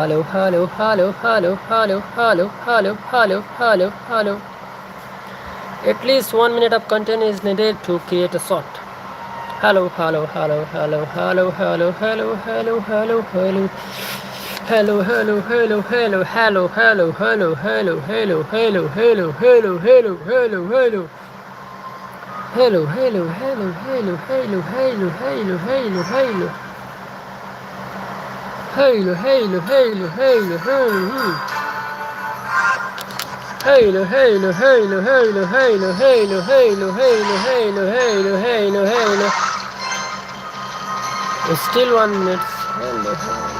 Hello, hello, hello, hello, hello, hello, hello, hello, hello, hello. At least 1 minute of content is needed to create a shot. Hello, hello, hello, hello, hello, hello, hello, hello, hello, hello. Hello, hello, hello, hello, hello, hello, hello, hello, hello, hello, hello, hello, hello, hello, hello. Hello, hello, hello, hello, hello, hello, hello, hello, hello. Hello, hello, hello, hello, hello. Halo, halo, halo, halo, halo, halo, halo, halo, halo, halo, halo, halo. Still 1 minute. Halo, halo.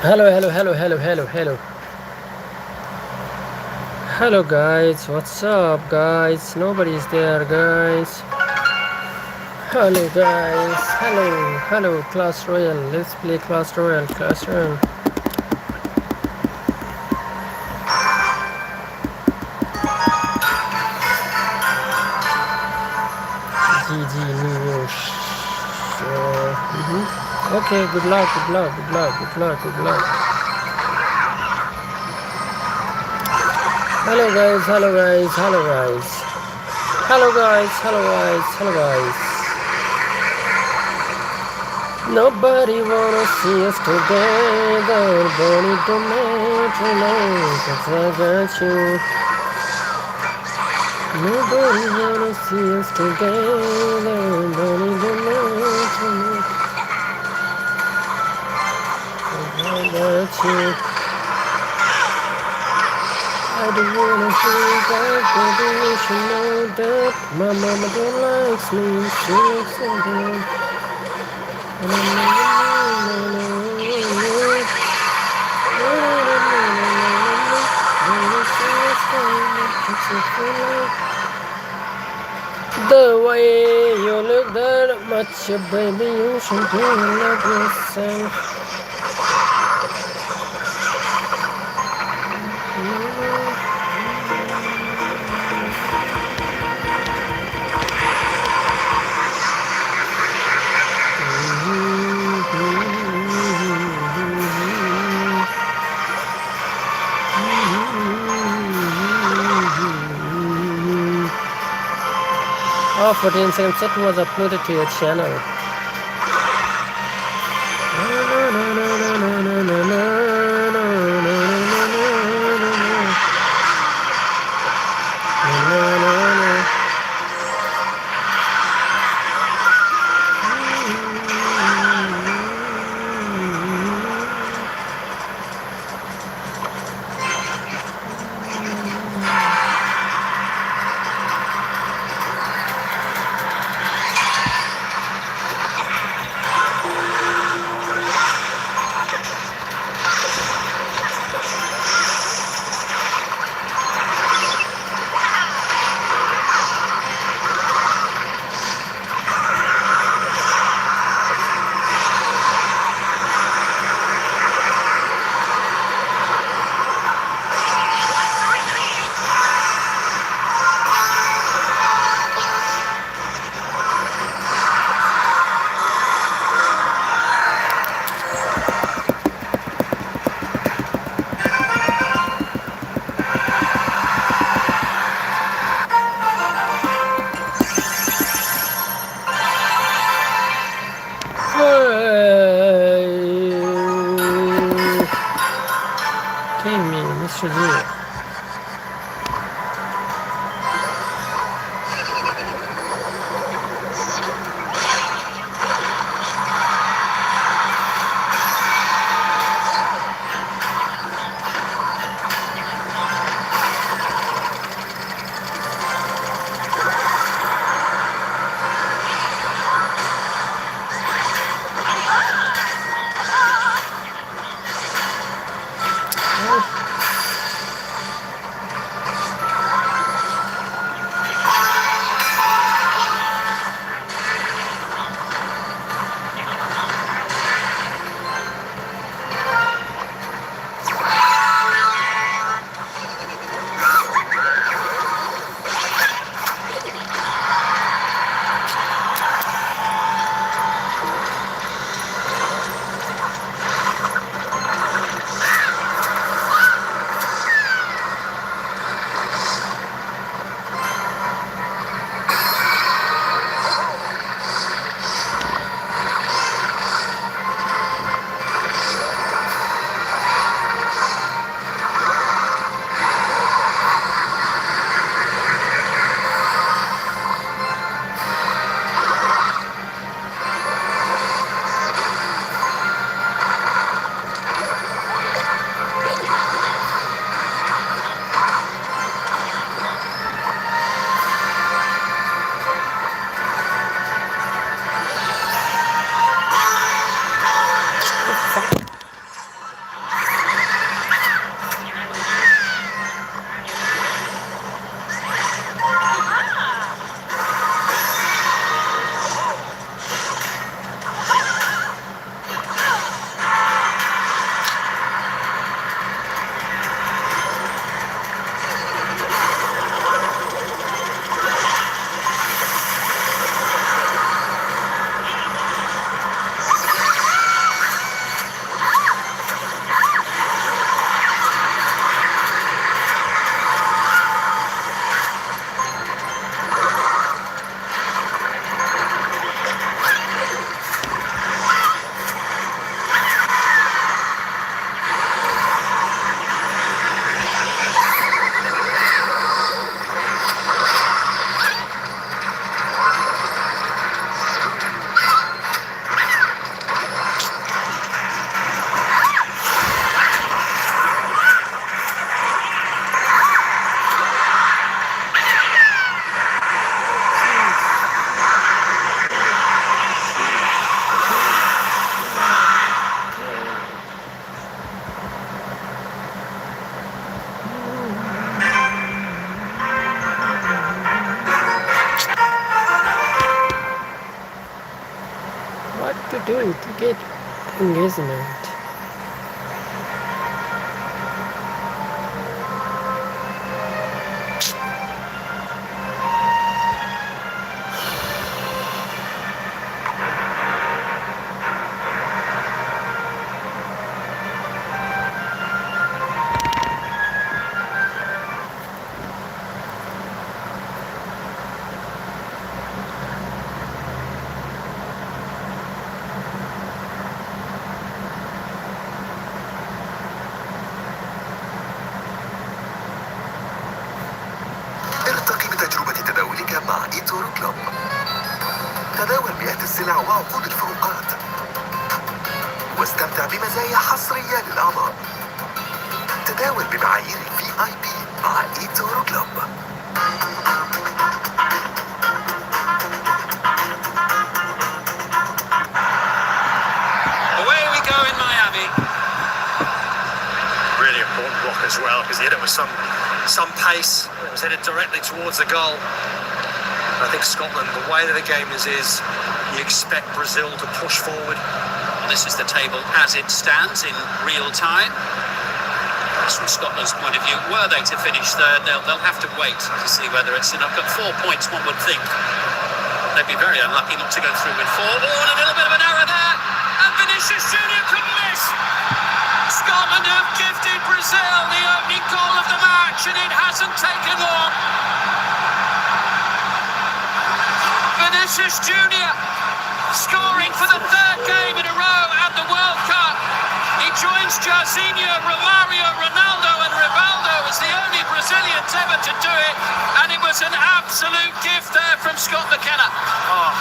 Hello, hello, hello, hello, hello, hello. Hello, guys. What's up, guys? Nobody's there, guys. Hello, guys. Hello, hello, Clash Royale. Let's play Clash Royale, Clash Royale. GG News. Okay, good luck, good luck, good luck, good luck, good luck. Hello guys, hello guys, hello guys. Hello guys, hello guys, hello guys. Nobody wanna see us together, but it don't matter now, 'cause I got you. Nobody wanna see us together, but it don't matter now, 'cause I got you. I don't wanna think that, baby, you should know that my mama don't like me, she looks so good. And I'm the way you look that much, baby, you should do love yourself. Oh, 14 seconds set was uploaded to your channel. kidding me, Mr. Junior. To do to get engagement. مع إيتورو كلوب. تداول مئات السلع وعقود الفروقات واستمتع بمزايا حصرية للأعضاء. تداول بمعايير VIP مع إيتورو كلوب. Away we go in Miami. Really important block as well, because he hit it with some pace. It was headed directly towards the goal. I think Scotland, the way that the game is you expect Brazil to push forward. This is the table as it stands in real time. That's from Scotland's point of view. Were they to finish third, they'll have to wait to see whether it's enough. Got 4 points, one would think. They'd be very unlucky not to go through with 4. Oh, and a little bit of an error there. And Vinicius Junior couldn't miss. Scotland have gifted Brazil the opening goal of the match, and it hasn't taken long. Vinicius Junior scoring for the third game in a row at the World Cup. He joins Jairzinho, Romario, Ronaldo and Rivaldo as the only Brazilians ever to do it, and it was an absolute gift there from Scott McKenna. Oh,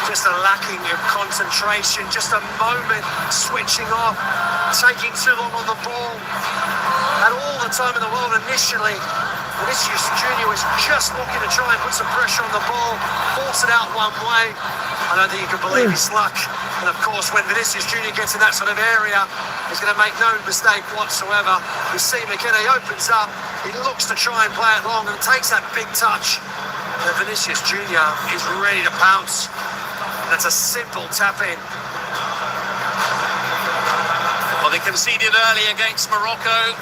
just a lacking of concentration, just a moment switching off, taking too long on the ball. Had all the time in the world initially. Vinicius Junior was just looking to try and put some pressure on the ball, force it out one way. I don't think you can believe his luck. And of course, when Vinicius Junior gets in that sort of area, he's going to make no mistake whatsoever. You see McKenna, he opens up, he looks to try and play it long and takes that big touch. And Vinicius Junior is ready to pounce. That's a simple tap in. Well, they conceded early against Morocco,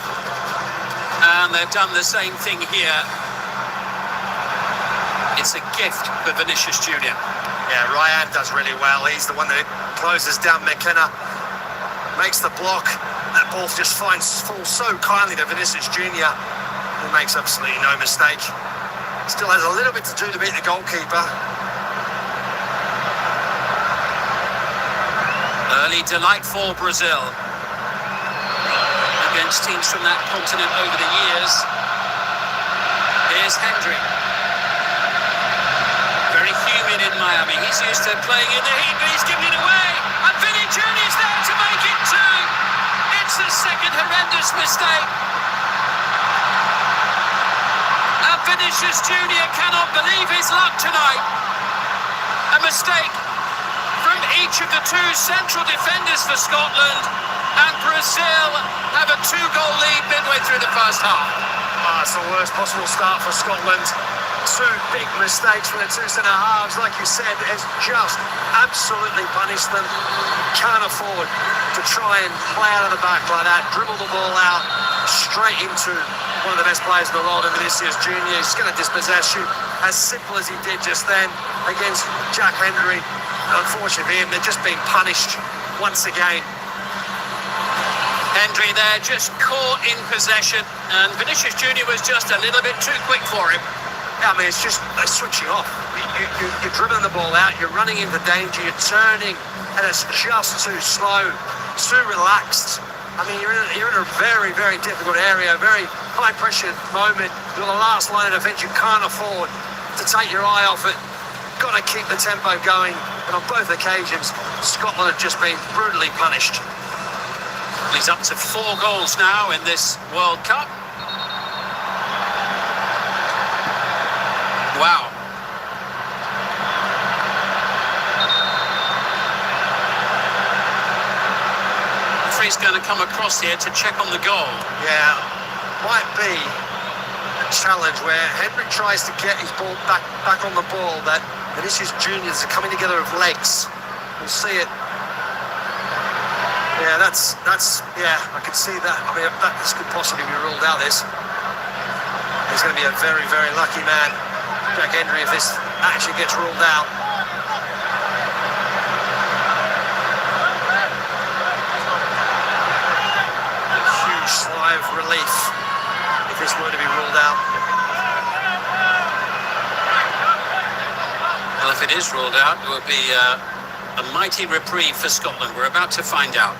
and they've done the same thing here. It's a gift for Vinicius Junior. Yeah, Ryan does really well. He's the one that closes down McKenna, makes the block. That ball just falls so kindly to Vinicius Junior. He makes absolutely no mistake. Still has a little bit to do to beat the goalkeeper. Early delight for Brazil against teams from that continent over the years. Here's Hendry. Very humid in Miami. He's used to playing in the heat, but he's giving it away. And Vinny Junior's there to make it two. It's the second horrendous mistake. And Vinicius Junior cannot believe his luck tonight. A mistake from each of the two central defenders for Scotland, and Brazil have a 2-goal lead midway through the first half. Oh, it's the worst possible start for Scotland. Two big mistakes from the two centre-halves. Like you said, it's just absolutely punished them. Can't afford to try and play out of the back like that, dribble the ball out straight into one of the best players in the world, Vinicius Junior. He's going to dispossess you as simple as he did just then against Jack Hendry. Unfortunately for him, they're just being punished once again. Hendry there just caught in possession, and Vinicius Junior was just a little bit too quick for him. Yeah, I mean, it's just switching off. You're dribbling the ball out, you're running into danger, you're turning, and it's just too slow, too relaxed. I mean, you're in a very, very difficult area, a very high-pressure moment. You're the last line of defence. You can't afford to take your eye off it. Got to keep the tempo going. And on both occasions, Scotland have just been brutally punished. He's up to 4 goals now in this World Cup. Wow. Referee's going to come across here to check on the goal. Yeah, might be a challenge where Hendrick tries to get his ball back on the ball, that Vinicius Juniors are coming together of legs. We'll see it. Yeah, that's I can see that. I mean, this could possibly be ruled out, this. He's going to be a very, very lucky man, Jack Hendry, if this actually gets ruled out. A huge sigh of relief if this were to be ruled out. Well, if it is ruled out, it will be a mighty reprieve for Scotland. We're about to find out.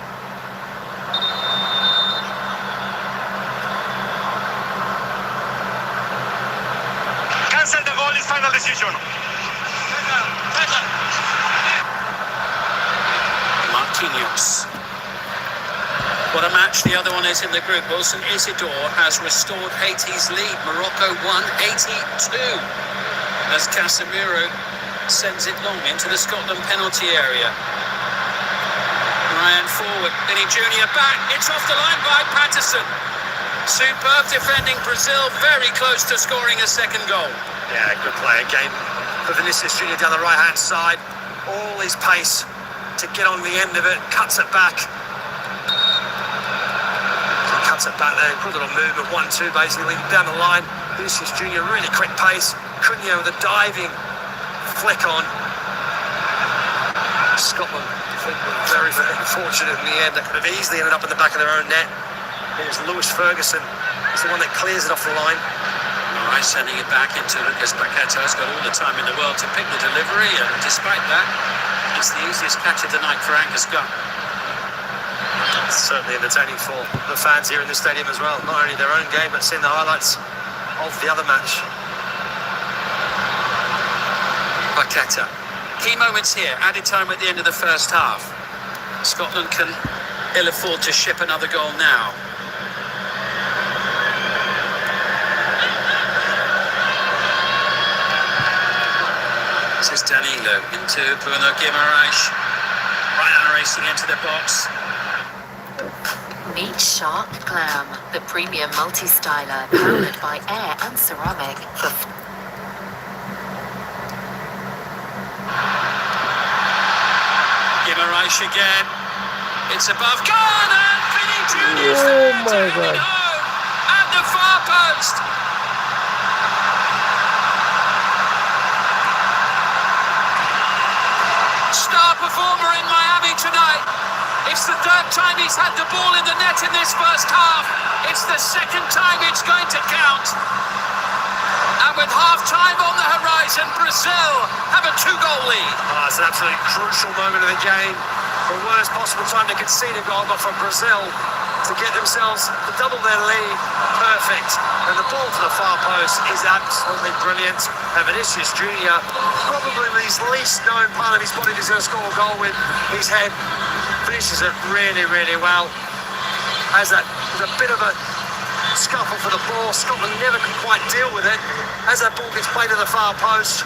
Cancel the goal, is final decision. Marquinhos. What a match the other one is in the group. Wilson Isidore has restored Haiti's lead. Morocco won 82 as Casemiro sends it long into the Scotland penalty area. Ryan forward, Vinny Junior back. It's off the line by Patterson. Superb defending. Brazil very close to scoring a second goal. Yeah, good play again for Vinicius Junior down the right-hand side. All his pace to get on the end of it, cuts it back. He cuts it back there, put a little movement, 1-2 basically, leading down the line. Vinicius Junior, really quick pace. Cunha with a diving flick on. Scotland, I think, were very, very fortunate in the end. They could have easily ended up in the back of their own net. It was Lewis Ferguson, he's the one that clears it off the line. Right, sending it back into Lucas Paqueta. He's got all the time in the world to pick the delivery, and despite that, it's the easiest catch of the night for Angus Gunn. Certainly entertaining for the fans here in the stadium as well. Not only their own game, but seeing the highlights of the other match. Paqueta. Key moments here. Added time at the end of the first half. Scotland can ill afford to ship another goal now. This is Danilo into Bruno Guimaraes. Ryan racing into the box. Meet Shark Glam, the premium multi-styler powered by air and ceramic for Guimaraes again. It's above goal and Vinny Junior's Oh there my to hammer God. it home at the far post. Star performer in Miami tonight. It's the third time he's had the ball in the net in this first half. It's the second time it's going to count. And with half-time on the horizon, Brazil have a 2-goal lead. It's an absolutely crucial moment of the game. The worst possible time to concede a goal, but for Brazil to get themselves to double their lead, perfect. And the ball to the far post is absolutely brilliant. And Vinicius Junior, probably his least known part of his body, is going to score a goal with his head. Finishes it really, really well. Has that a bit of a scuffle for the ball. Scotland never can quite deal with it. As that ball gets played to the far post,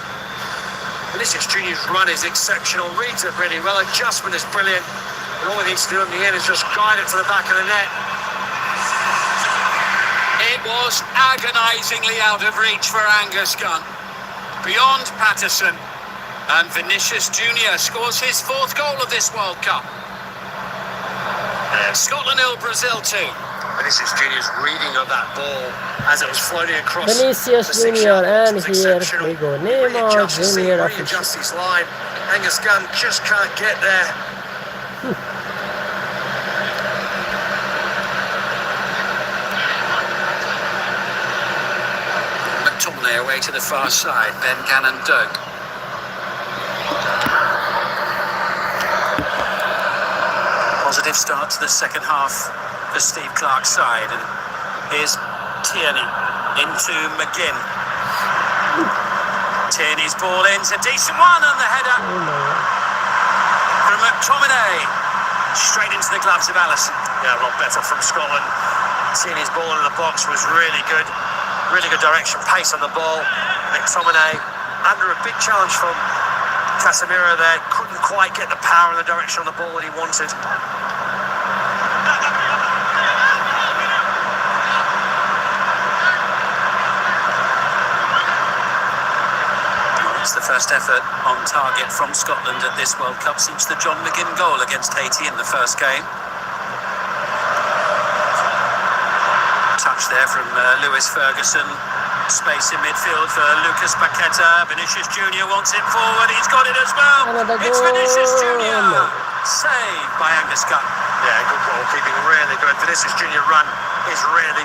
Vinicius Junior's run is exceptional. Reads it really well. Adjustment is brilliant. And all he needs to do in the end is just guide it to the back of the net. It was agonisingly out of reach for Angus Gunn. Beyond Patterson. And Vinicius Junior scores his 4th goal of this World Cup. Scotland 0, Brazil 2. Vinicius Junior's reading of that ball as it was floating across Vinicius the six Junior, yard and was here exceptional. we go. Neymar Readjusts his seat, Junior readjusts his line. Angus Gunn just can't get there. McTominay away to the far side. Ben Gannon Doak. Positive start to the second half for Steve Clarke's side. And here's Tierney into McGinn. Tierney's ball in's a decent one, and the header from McTominay straight into the gloves of Allison. Yeah, a lot better from Scotland. Tierney's ball in the box was really good. Really good direction, pace on the ball. McTominay under a big challenge from Casemiro there. Couldn't quite get the power and the direction on the ball that he wanted. It's the first effort on target from Scotland at this World Cup since the John McGinn goal against Haiti in the first game. Touch there from Lewis Ferguson. Space in midfield for Lucas Paqueta. Vinicius Junior wants it forward. He's got it as well. Another It's Vinicius goal. Junior. Saved by Angus Gunn. Yeah, good goalkeeping, really good. Vinicius Junior run is really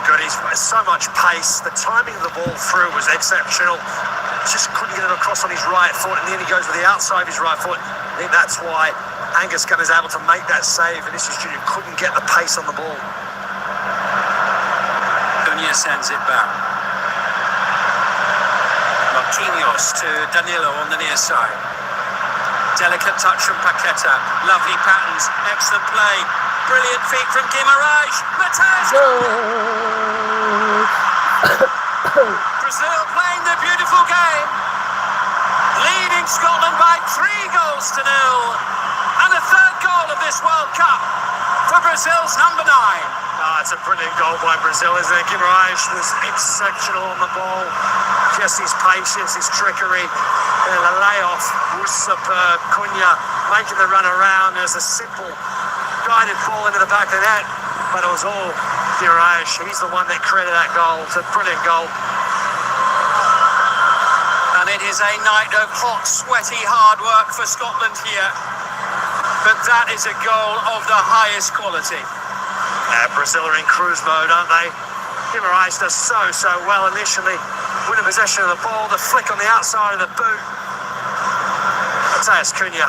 good. He's got so much pace. The timing of the ball through was exceptional. Just couldn't get it across on his right foot, and then he goes with the outside of his right foot. I think that's why Angus Gunn is able to make that save. Vinicius Junior couldn't get the pace on the ball. Cunha sends it back. Marquinhos to Danilo on the near side. Delicate touch from Paqueta. Lovely patterns. Excellent play. Brilliant feet from Guimaraes. Matthias. Brazil playing the beautiful game. Leading Scotland by 3-0. And a 3rd goal of this World Cup for Brazil's number 9. It's a brilliant goal by Brazil, isn't it? Guimaraes was exceptional on the ball. Just his patience, his trickery. And the layoff was superb. Cunha making the run around. There's a simple guided ball into the back of the net. But it was all Guimaraes. He's the one that created that goal. It's a brilliant goal. And it is a night of hot, sweaty, hard work for Scotland here. But that is a goal of the highest quality. Brazil are in cruise mode, aren't they? Guimaraes does so well initially. Winning possession of the ball, the flick on the outside of the boot. Matthias Cunha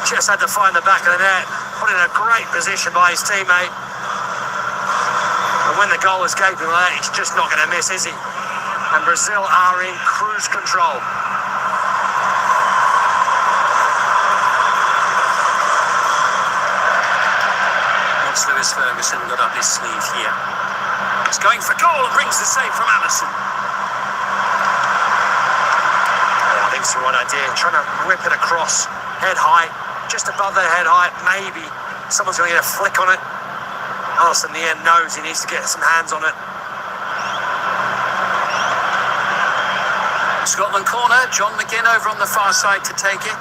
Just had to find the back of the net, put in a great position by his teammate. And when the goal is gaping like that, he's just not going to miss, is he? And Brazil are in cruise control. What's Lewis Ferguson got up his sleeve here? He's going for goal and brings the save from Alisson. Yeah, I think it's the right idea. Trying to whip it across, head high, just above their head height. Maybe someone's going to get a flick on it. Alisson in the end knows he needs to get some hands on it. Scotland corner, John McGinn over on the far side to take it.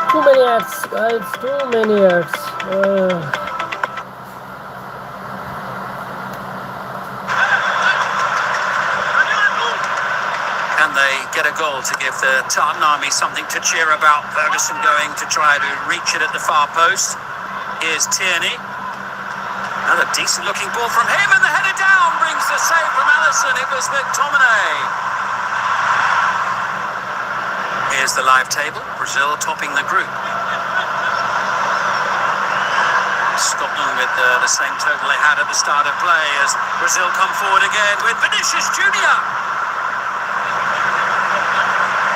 Too many ads, guys, too many ads. And they get a goal to give the Tartan Army something to cheer about. Ferguson going to try to reach it at the far post. Here's Tierney. Another decent looking ball from him, and the header down brings the save from Alisson. It was McTominay. Here's the live table. Brazil topping the group. Scotland with the same total they had at the start of play as Brazil come forward again with Vinicius Junior.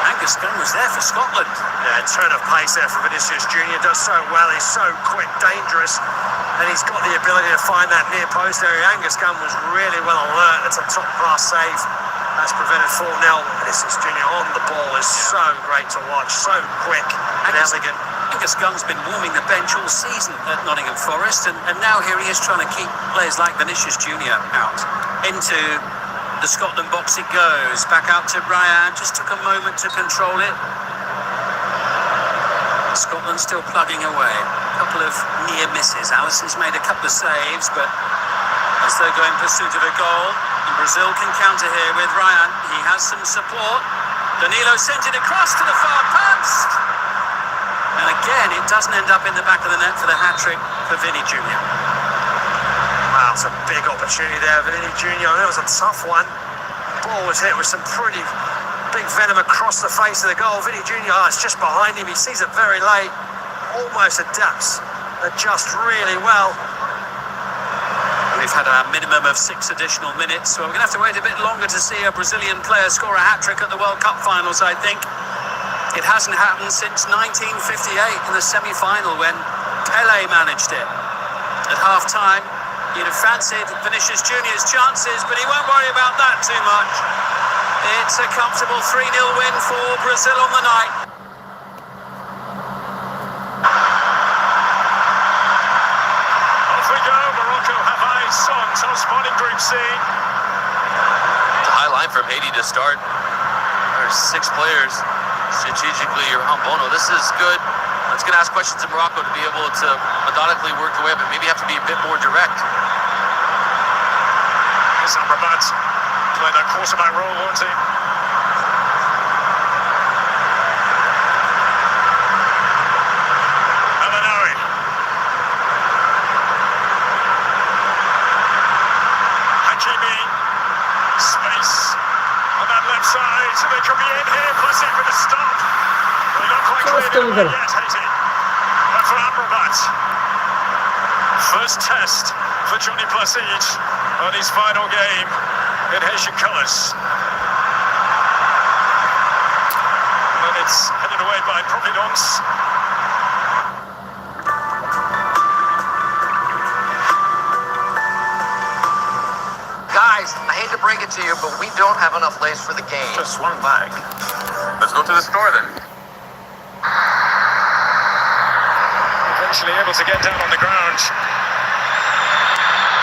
Angus Gunn was there for Scotland. Yeah, turn of pace there for Vinicius Junior. Does so well. He's so quick, dangerous. And he's got the ability to find that near post area. Angus Gunn was really well alert. That's a top-class save. That's prevented 4-0. Vinicius Junior on the ball is so great to watch. So quick and elegant. Angus Gunn's been warming the bench all season at Nottingham Forest. And now here he is trying to keep players like Vinicius Junior out. Into the Scotland box it goes. Back out to Ryan. Just took a moment to control it. Scotland still plugging away. A couple of near misses. Alisson's made a couple of saves, but as they go in pursuit of a goal, and Brazil can counter here with Ryan. He has some support. Danilo sent it across to the far post. And again, it doesn't end up in the back of the net for the hat-trick for Vinny Junior. Wow, it's a big opportunity there, Vinny Junior. It was a tough one. Ball was hit with some pretty big venom across the face of the goal. Vinny Junior, it's just behind him. He sees it very late. Almost adjusts really well. We've had a minimum of 6 additional minutes, so we're going to have to wait a bit longer to see a Brazilian player score a hat-trick at the World Cup finals, I think. It hasn't happened since 1958 in the semi-final when Pelé managed it. At half-time, you'd have fancied Vinicius Junior's chances, but he won't worry about that too much. It's a comfortable 3-0 win for Brazil on the night. Off we go. Morocco have eyes on top spot in Group C. The high line from Haiti to start. There's 6 players strategically around Bono. This is good. It's going to ask questions to Morocco to be able to methodically work the way, but maybe have to be a bit more direct. Here's Amrabat. Play that quarterback role, won't he? Alanari. Hakimi. Space on that left side. So they could be in here. Plessy with a stop. Well, not quite clear yet, Haiti. But for Amrabat. First test for Johnny Placide on his final game in Haitian colours. And it's headed away by Providence. Guys, I hate to break it to you, but we don't have enough lace for the game. Just one bag. Let's go to the store then. Eventually able to get down on the ground.